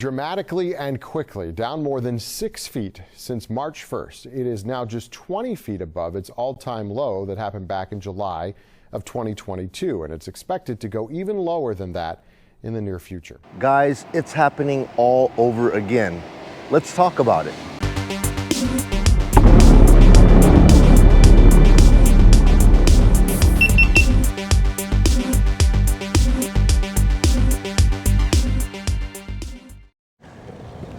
Dramatically and quickly, down more than 6 feet since March 1st. It is now just 20 feet above its all-time low that happened back in July of 2022, and it's expected to go even lower than that in the near future. Guys, it's happening all over again. Let's talk about it.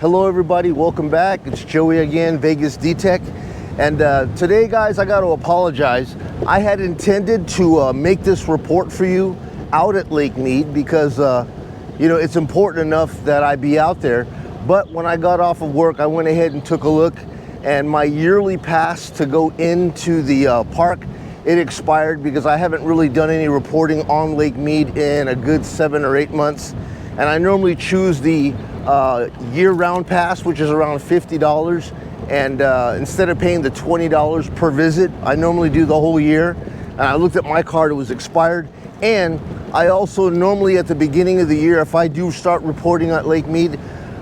Hello everybody, welcome back. It's Joey again, VegasDtech. And today guys, I got to apologize. I had intended to make this report for you out at Lake Mead because it's important enough that I be out there. But when I got off of work, I went ahead and took a look, and my yearly pass to go into the park, it expired because I haven't really done any reporting on Lake Mead in a good 7 or 8 months. And I normally choose the year-round pass, which is around $50, and instead of paying the $20 per visit, I normally do the whole year. And I looked at my card, it was expired. And I also normally at the beginning of the year, if I do start reporting at Lake Mead,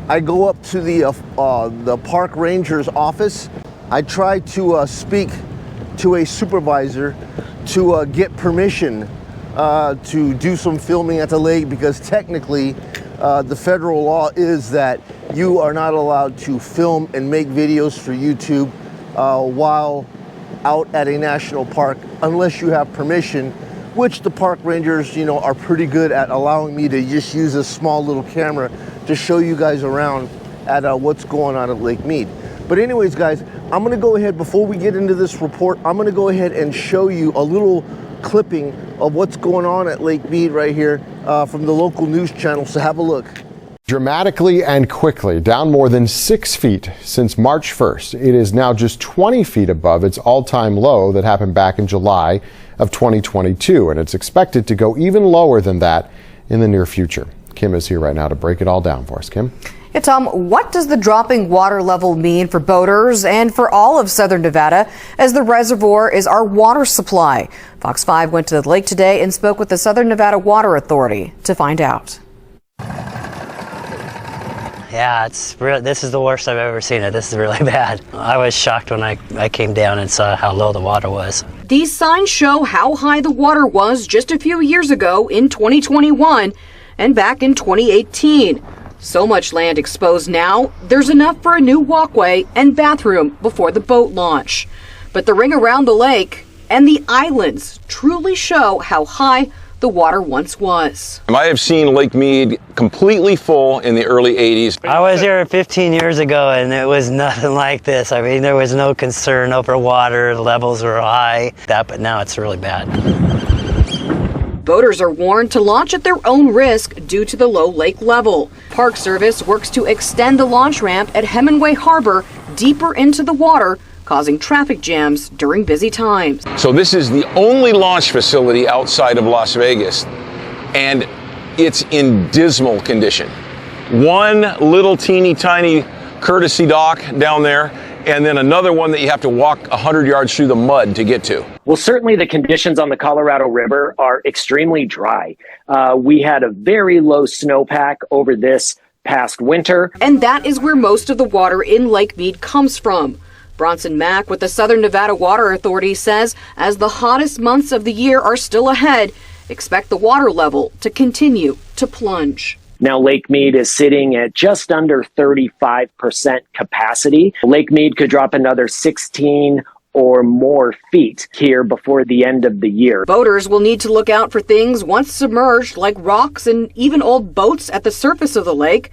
I go up to the park ranger's office. I try to speak to a supervisor to get permission to do some filming at the lake, because technically the federal law is that you are not allowed to film and make videos for YouTube while out at a national park unless you have permission, which the park rangers, are pretty good at allowing me to just use a small little camera to show you guys around at what's going on at Lake Mead. But anyways, guys, I'm gonna go ahead, before we get into this report, I'm gonna go ahead and show you a little clipping of what's going on at Lake Mead right here from the local news channel, so have a look. Dramatically and quickly, down more than 6 feet since March 1st. It is now just 20 feet above its all-time low that happened back in July of 2022, and it's expected to go even lower than that in the near future. Kim is here right now to break it all down for us. Kim? Yeah, Tom, what does the dropping water level mean for boaters and for all of southern Nevada, as the reservoir is our water supply? Fox 5 went to the lake today and spoke with the Southern Nevada Water Authority to find out. Yeah, this is the worst I've ever seen it. This is really bad. I was shocked when I came down and saw how low the water was. These signs show how high the water was just a few years ago in 2021 and back in 2018. So much land exposed now, there's enough for a new walkway and bathroom before the boat launch. But the ring around the lake and the islands truly show how high the water once was. I have seen Lake Mead completely full in the early 80s. I was here 15 years ago and it was nothing like this. I mean, there was no concern over water, the levels were high, but now it's really bad. Boaters are warned to launch at their own risk due to the low lake level. Park Service works to extend the launch ramp at Hemingway Harbor deeper into the water, causing traffic jams during busy times. So this is the only launch facility outside of Las Vegas, and it's in dismal condition. One little teeny tiny courtesy dock down there, and then another one that you have to walk 100 yards through the mud to get to. Well, certainly the conditions on the Colorado River are extremely dry. We had a very low snowpack over this past winter. And that is where most of the water in Lake Mead comes from. Bronson Mack with the Southern Nevada Water Authority says as the hottest months of the year are still ahead, expect the water level to continue to plunge. Now, Lake Mead is sitting at just under 35% capacity. Lake Mead could drop another 16 or more feet here before the end of the year. Boaters will need to look out for things once submerged, like rocks and even old boats at the surface of the lake.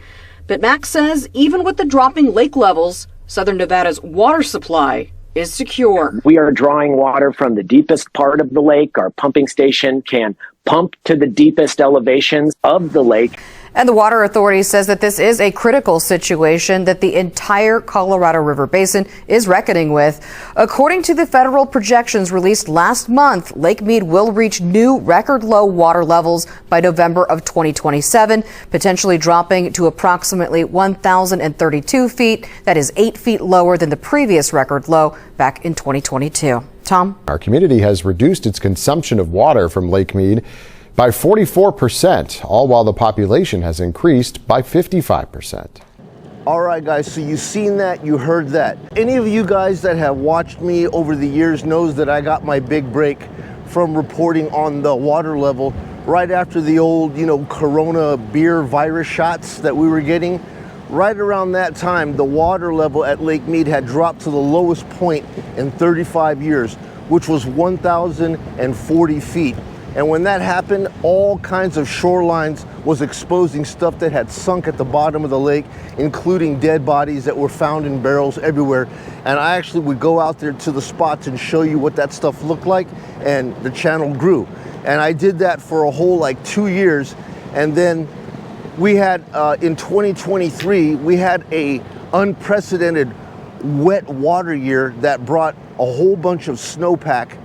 But Max says even with the dropping lake levels, Southern Nevada's water supply is secure. We are drawing water from the deepest part of the lake. Our pumping station can pump to the deepest elevations of the lake. And the Water Authority says that this is a critical situation that the entire Colorado River Basin is reckoning with. According to the federal projections released last month, Lake Mead will reach new record low water levels by November of 2027, potentially dropping to approximately 1,032 feet. That is 8 feet lower than the previous record low back in 2022. Tom? Our community has reduced its consumption of water from Lake Mead by 44%, all while the population has increased by 55%. All right, guys, so you've seen that, you heard that. Any of you guys that have watched me over the years knows that I got my big break from reporting on the water level right after the old, Corona beer virus shots that we were getting. Right around that time, the water level at Lake Mead had dropped to the lowest point in 35 years, which was 1,040 feet. And when that happened, all kinds of shorelines was exposing stuff that had sunk at the bottom of the lake, including dead bodies that were found in barrels everywhere. And I actually would go out there to the spots and show you what that stuff looked like, and the channel grew. And I did that for a whole 2 years. And then we had, in 2023, we had a unprecedented wet water year that brought a whole bunch of snowpack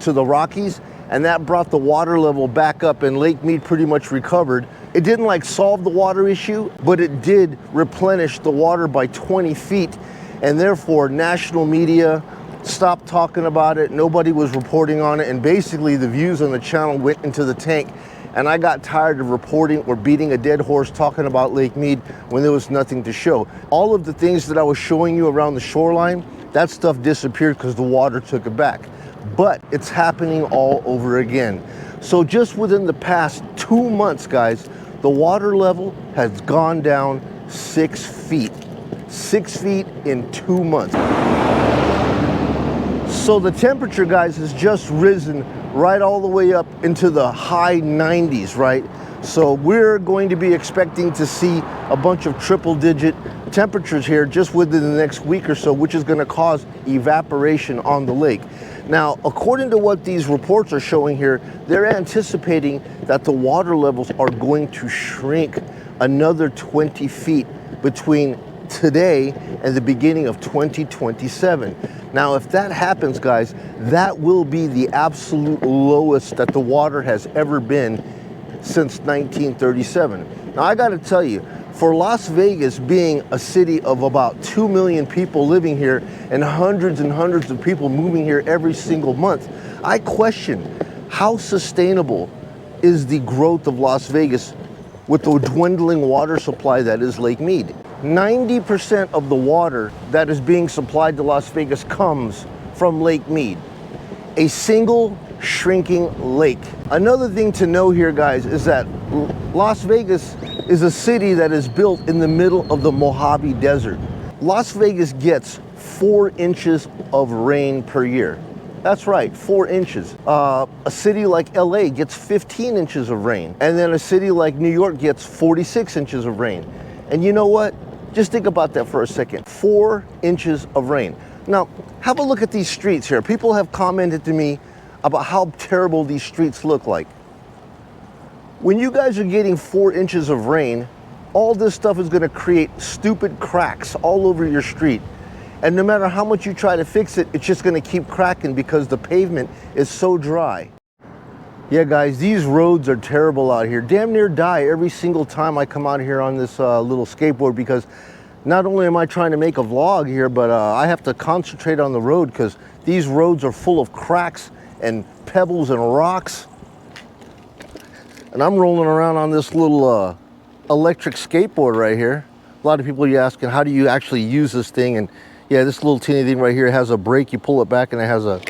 to the Rockies. And that brought the water level back up, and Lake Mead pretty much recovered. It didn't solve the water issue, but it did replenish the water by 20 feet. And therefore, national media stopped talking about it. Nobody was reporting on it. And basically, the views on the channel went into the tank. And I got tired of reporting or beating a dead horse talking about Lake Mead when there was nothing to show. All of the things that I was showing you around the shoreline, that stuff disappeared because the water took it back. But it's happening all over again. So just within the past 2 months, guys, the water level has gone down 6 feet. 6 feet in 2 months. So the temperature, guys, has just risen right all the way up into the high 90s, right? So we're going to be expecting to see a bunch of triple-digit temperatures here just within the next week or so, which is going to cause evaporation on the lake. Now, according to what these reports are showing here, they're anticipating that the water levels are going to shrink another 20 feet between today and the beginning of 2027. Now, if that happens, guys, that will be the absolute lowest that the water has ever been since 1937. Now, I got to tell you, for Las Vegas being a city of about 2 million people living here and hundreds of people moving here every single month, I question how sustainable is the growth of Las Vegas with the dwindling water supply that is Lake Mead. 90% of the water that is being supplied to Las Vegas comes from Lake Mead, a single shrinking lake. Another thing to know here, guys, is that Las Vegas is a city that is built in the middle of the Mojave Desert. Las Vegas gets 4 inches of rain per year. That's right, 4 inches. A city like LA gets 15 inches of rain. And then a city like New York gets 46 inches of rain. And you know what? Just think about that for a second. 4 inches of rain. Now, have a look at these streets here. People have commented to me about how terrible these streets look like. When you guys are getting 4 inches of rain, all this stuff is going to create stupid cracks all over your street. And no matter how much you try to fix it, it's just going to keep cracking because the pavement is so dry. Yeah, guys, these roads are terrible out here. Damn near die every single time I come out here on this little skateboard, because not only am I trying to make a vlog here, but I have to concentrate on the road because these roads are full of cracks and pebbles and rocks. And I'm rolling around on this little electric skateboard right here. A lot of people are asking, how do you actually use this thing? And yeah, this little teeny thing right here has a brake. You pull it back and it has a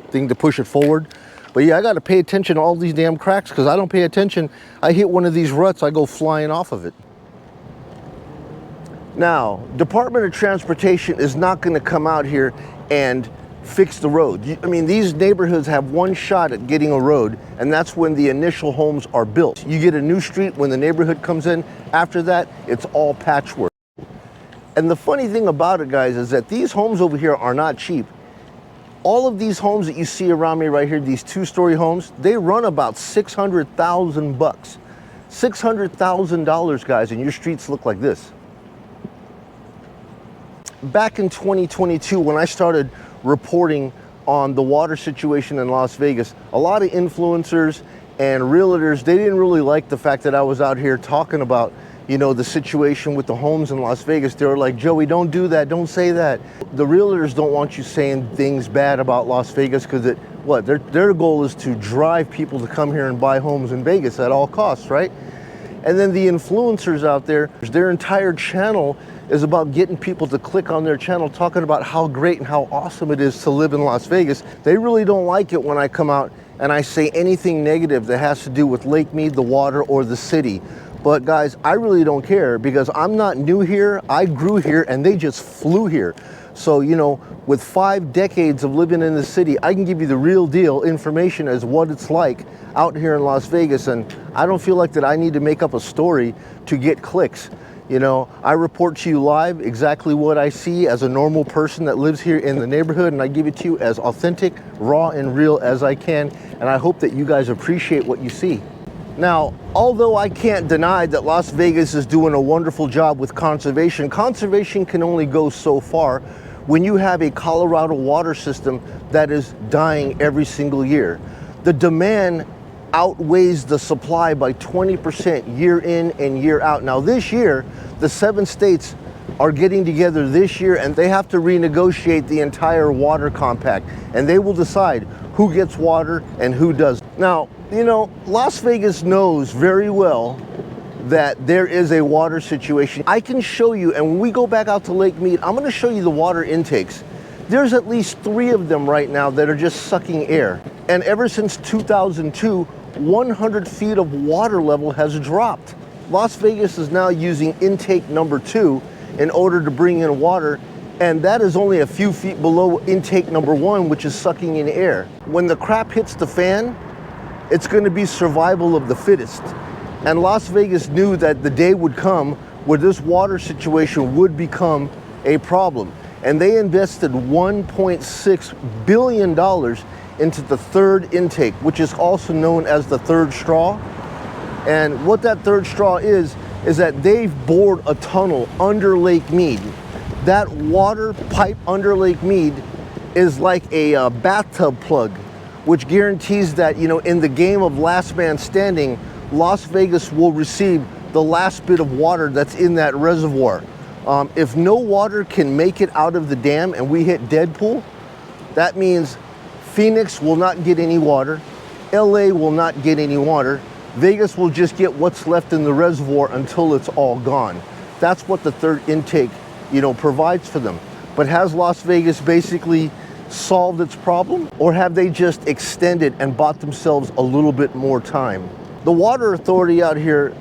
thing to push it forward. But yeah, I got to pay attention to all these damn cracks, because I don't pay attention. I hit one of these ruts, I go flying off of it. Now, Department of Transportation is not going to come out here and fix the road. I mean, these neighborhoods have one shot at getting a road, and that's when the initial homes are built. You get a new street when the neighborhood comes in. After that, it's all patchwork. And the funny thing about it, guys, is that these homes over here are not cheap. All of these homes that you see around me right here, these 2-story homes, they run about $600,000 bucks. $600,000, guys, and your streets look like this. Back in 2022, when I started reporting on the water situation in Las Vegas, a lot of influencers and realtors, they didn't really like the fact that I was out here talking about, you know, the situation with the homes in Las Vegas. They were like, Joey, don't do that, don't say that. The realtors don't want you saying things bad about Las Vegas because it what? Their goal is to drive people to come here and buy homes in Vegas at all costs, right? And then the influencers out there, their entire channel is about getting people to click on their channel, talking about how great and how awesome it is to live in Las Vegas. They really don't like it when I come out and I say anything negative that has to do with Lake Mead, the water, or the city. But guys, I really don't care because I'm not new here. I grew here and they just flew here. So, you know, with 5 decades of living in the city, I can give you the real deal information as what it's like out here in Las Vegas. And I don't feel like that I need to make up a story to get clicks. You know, I report to you live exactly what I see as a normal person that lives here in the neighborhood, and I give it to you as authentic, raw, and real as I can. And I hope that you guys appreciate what you see. Now, although I can't deny that Las Vegas is doing a wonderful job with conservation, conservation can only go so far when you have a Colorado water system that is dying every single year. The demand outweighs the supply by 20% year in and year out. Now this year, the 7 states are getting together this year and they have to renegotiate the entire water compact, and they will decide who gets water and who does. Now, you know, Las Vegas knows very well that there is a water situation. I can show you, and when we go back out to Lake Mead, I'm gonna show you the water intakes. There's at least 3 of them right now that are just sucking air. And ever since 2002, 100 feet of water level has dropped. Las Vegas is now using intake number 2 in order to bring in water, and that is only a few feet below intake number 1, which is sucking in air. When the crap hits the fan, it's gonna be survival of the fittest. And Las Vegas knew that the day would come where this water situation would become a problem. And they invested $1.6 billion into the 3rd intake, which is also known as the 3rd straw. And what that 3rd straw is that they've bored a tunnel under Lake Mead. That water pipe under Lake Mead is like a bathtub plug, which guarantees that, you know, in the game of last man standing, Las Vegas will receive the last bit of water that's in that reservoir. If no water can make it out of the dam and we hit Deadpool, that means Phoenix will not get any water, LA will not get any water, Vegas will just get what's left in the reservoir until it's all gone. That's what the 3rd intake, you know, provides for them. But has Las Vegas basically solved its problem, or have they just extended and bought themselves a little bit more time? The water authority out here,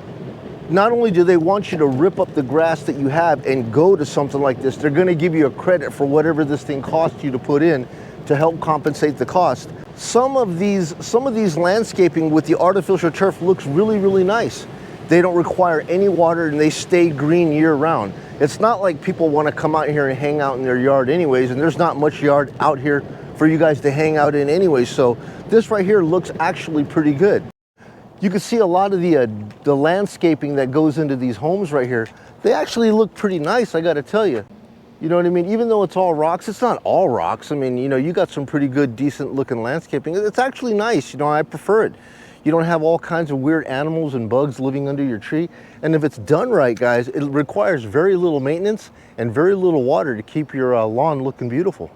not only do they want you to rip up the grass that you have and go to something like this, they're going to give you a credit for whatever this thing costs you to put in to help compensate the cost. Some of these landscaping with the artificial turf looks really, really nice. They don't require any water and they stay green year round. It's not like people want to come out here and hang out in their yard anyways, and there's not much yard out here for you guys to hang out in anyways. So this right here looks actually pretty good. You can see a lot of the landscaping that goes into these homes right here. They actually look pretty nice, I gotta tell you. You know what I mean? Even though it's all rocks, it's not all rocks. I mean, you know, you got some pretty good, decent looking landscaping. It's actually nice, you know, I prefer it. You don't have all kinds of weird animals and bugs living under your tree. And if it's done right, guys, it requires very little maintenance and very little water to keep your lawn looking beautiful.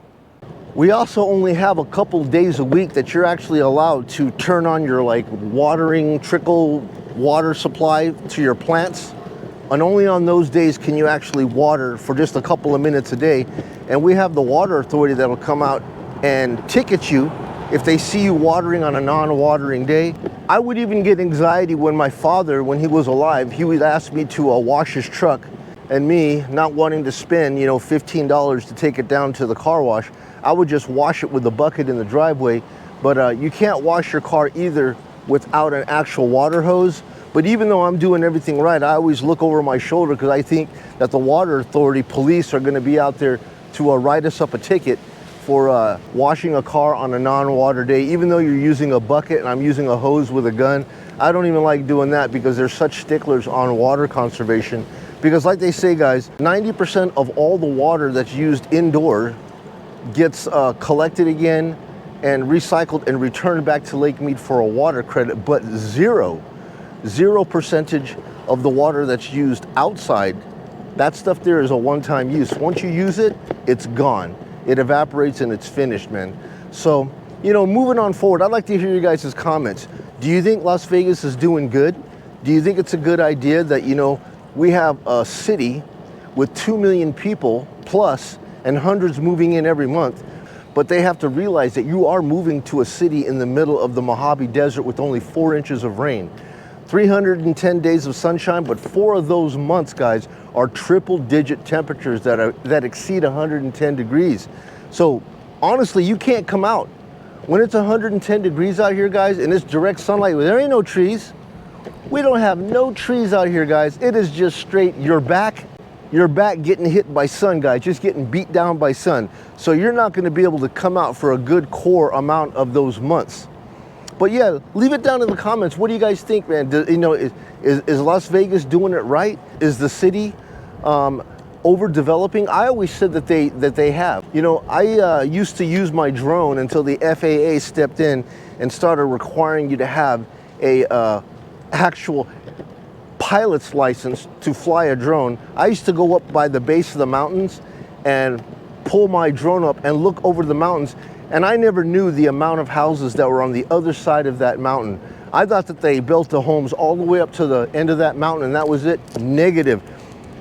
We also only have a couple days a week that you're actually allowed to turn on your like watering trickle water supply to your plants. And only on those days can you actually water for just a couple of minutes a day. And we have the water authority that'll come out and ticket you if they see you watering on a non-watering day. I would even get anxiety when my father, when he was alive, he would ask me to wash his truck, and me not wanting to spend, you know, $15 to take it down to the car wash, I would just wash it with the bucket in the driveway. But you can't wash your car either without an actual water hose. But even though I'm doing everything right, I always look over my shoulder because I think that the water authority police are going to be out there to write us up a ticket for washing a car on a non-water day. Even though you're using a bucket and I'm using a hose with a gun, I don't even like doing that because they're such sticklers on water conservation. Because like they say, guys, 90% of all the water that's used indoor gets collected again and recycled and returned back to Lake Mead for a water credit, but zero percentage of the water that's used outside, that stuff there is a one-time use. Once you use it, it's gone. It evaporates and it's finished, man. So you know, moving on forward, I'd like to hear you guys' comments. Do you think Las Vegas is doing good? Do you think it's a good idea that, you know, we have a city with 2 million people plus and hundreds moving in every month, but they have to realize that you are moving to a city in the middle of the Mojave Desert with only 4 inches of rain. 310 days of sunshine, but 4 of those months, guys, are triple-digit temperatures that exceed 110 degrees. So honestly, you can't come out. When it's 110 degrees out here, guys, and it's direct sunlight, there ain't no trees. We don't have no trees out here, guys. It is just straight your back getting hit by sun, guys, just getting beat down by sun. So you're not gonna be able to come out for a good core amount of those months. But yeah, leave it down in the comments. What do you guys think, man? You know, is Las Vegas doing it right? Is the city overdeveloping? I always said that they have. You know, I used to use my drone until the FAA stepped in and started requiring you to have a actual pilot's license to fly a drone. I used to go up by the base of the mountains and pull my drone up and look over the mountains, and I never knew the amount of houses that were on the other side of that mountain. I thought that they built the homes all the way up to the end of that mountain and that was it. Negative.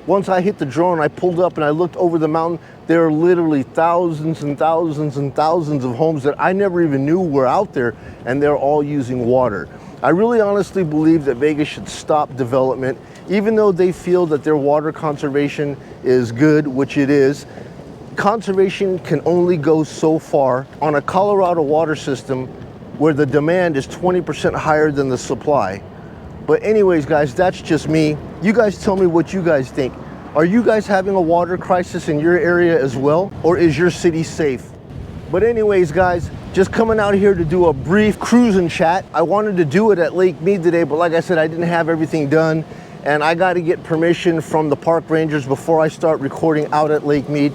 Once I hit the drone, I pulled up and I looked over the mountain. There are literally thousands and thousands and thousands of homes that I never even knew were out there, and they're all using water. I really honestly believe that Vegas should stop development, even though they feel that their water conservation is good, which it is. Conservation can only go so far on a Colorado water system where the demand is 20% higher than the supply. But anyways, guys, that's just me. You guys tell me what you guys think. Are you guys having a water crisis in your area as well? Or is your city safe? But anyways, guys, just coming out here to do a brief cruise and chat. I wanted to do it at Lake Mead today, but like I said, I didn't have everything done. And I got to get permission from the park rangers before I start recording out at Lake Mead,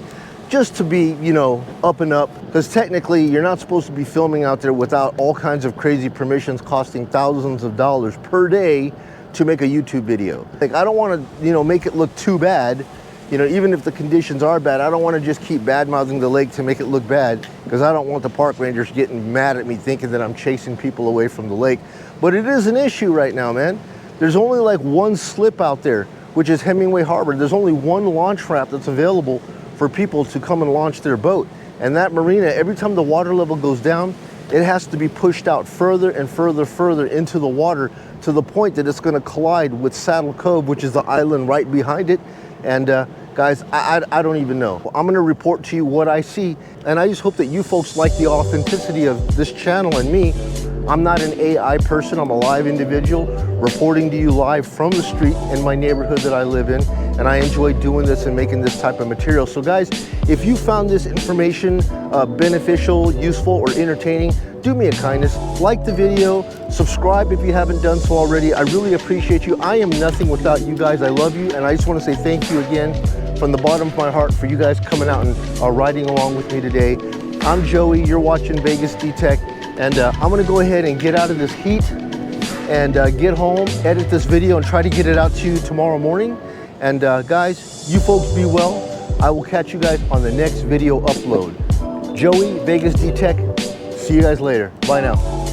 just to be, you know, up and up. Because technically, you're not supposed to be filming out there without all kinds of crazy permissions costing thousands of dollars per day to make a YouTube video. Like, I don't want to, you know, make it look too bad. You know, even if the conditions are bad, I don't want to just keep bad-mouthing the lake to make it look bad, because I don't want the park rangers getting mad at me thinking that I'm chasing people away from the lake. But it is an issue right now, man. There's only like one slip out there, which is Hemingway Harbor. There's only one launch ramp that's available for people to come and launch their boat. And that marina, every time the water level goes down, it has to be pushed out further and further into the water, to the point that it's going to collide with Saddle Cove, which is the island right behind it. And guys, I don't even know. I'm going to report to you what I see, and I just hope that you folks like the authenticity of this channel and me. I'm not an AI person. I'm a live individual reporting to you live from the street in my neighborhood that I live in, and I enjoy doing this and making this type of material. So guys, if you found this information beneficial, useful, or entertaining, do me a kindness, like the video, subscribe if you haven't done so already. I really appreciate you. I am nothing without you guys. I love you, and I just want to say thank you again from the bottom of my heart for you guys coming out and riding along with me today. I'm Joey, you're watching VegasDtech, and I'm gonna go ahead and get out of this heat and get home, edit this video, and try to get it out to you tomorrow morning. And guys, you folks be well. I will catch you guys on the next video upload. Joey, VegasDtech, see you guys later. Bye now.